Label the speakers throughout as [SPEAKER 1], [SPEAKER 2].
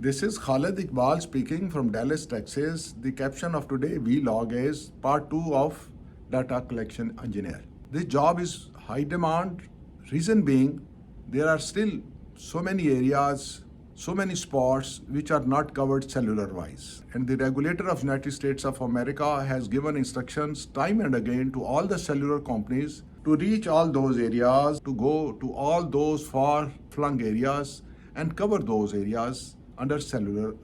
[SPEAKER 1] This is Khalid Iqbal speaking from Dallas, Texas. The caption of today vlog is part 2 of data collection engineer. This job is high demand. Reason being, there are still so many areas, so many spots which are not covered cellular wise. And the regulator of United States of America has given instructions time and again to all the cellular companies to reach all those areas, to go to all those far flung areas and cover those areas under cellular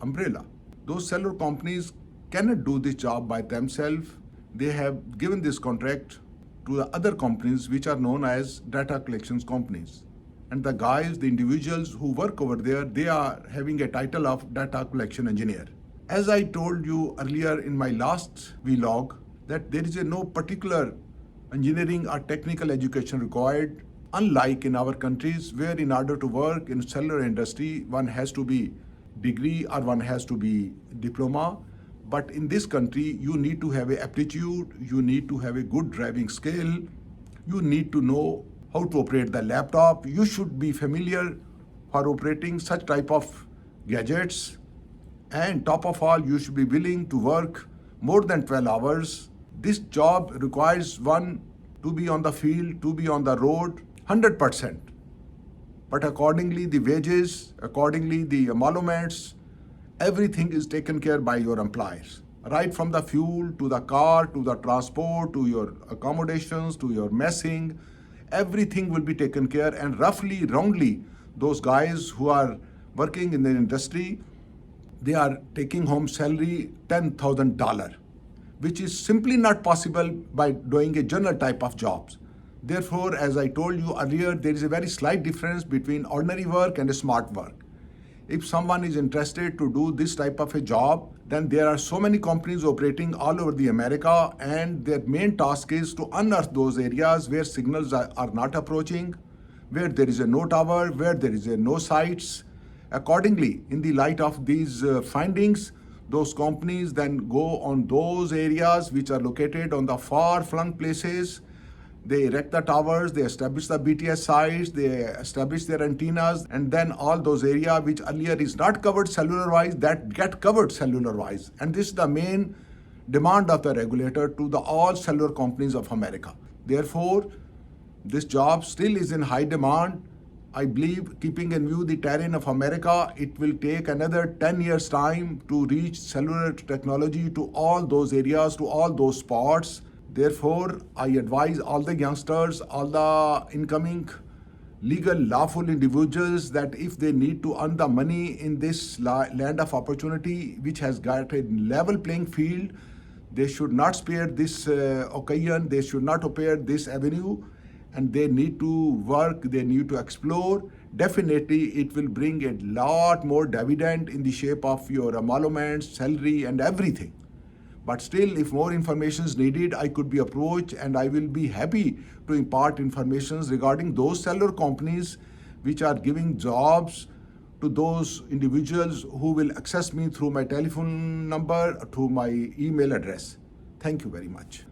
[SPEAKER 1] umbrella. Those cellular companies cannot do this job by themselves. They have given this contract to the other companies which are known as data collections companies. And the guys, the individuals who work over there, they are having a title of data collection engineer. As I told you earlier in my last vlog, that there is no particular engineering or technical education required, unlike in our countries where in order to work in cellular industry, one has to be degree or one has to be diploma. But in this country, you need to have a aptitude, you need to have a good driving skill, you need to know how to operate the laptop, you should be familiar for operating such type of gadgets, and top of all, you should be willing to work more than 12 hours. This job requires one to be on the field, to be on the road, 100%. But accordingly, the wages, accordingly, the emoluments, everything is taken care by your employers. Right from the fuel, to the car, to the transport, to your accommodations, to your messing, everything will be taken care. And roughly, wrongly, those guys who are working in the industry, they are taking home salary $10,000, which is simply not possible by doing a general type of jobs. Therefore, as I told you earlier, there is a very slight difference between ordinary work and a smart work. If someone is interested to do this type of a job, then there are so many companies operating all over the America, and their main task is to unearth those areas where signals are not approaching, where there is a no tower, where there is a no sites. Accordingly, in the light of these findings, those companies then go on those areas which are located on the far-flung places. They erect the towers, they establish the BTS sites, they establish their antennas, and then all those areas which earlier is not covered cellular-wise, that get covered cellular-wise. And this is the main demand of the regulator to all cellular companies of America. Therefore, this job still is in high demand. I believe, keeping in view the terrain of America, it will take another 10 years' time to reach cellular technology to all those areas, to all those spots. Therefore, I advise all the youngsters, all the incoming legal, lawful individuals that if they need to earn the money in this land of opportunity, which has got a level playing field, they should not spare this occasion, they should not spare this avenue, and they need to work, they need to explore. Definitely, it will bring a lot more dividend in the shape of your emoluments, salary, and everything. But still, if more information is needed, I could be approached, and I will be happy to impart information regarding those cellular companies which are giving jobs to those individuals who will access me through my telephone number, through my email address. Thank you very much.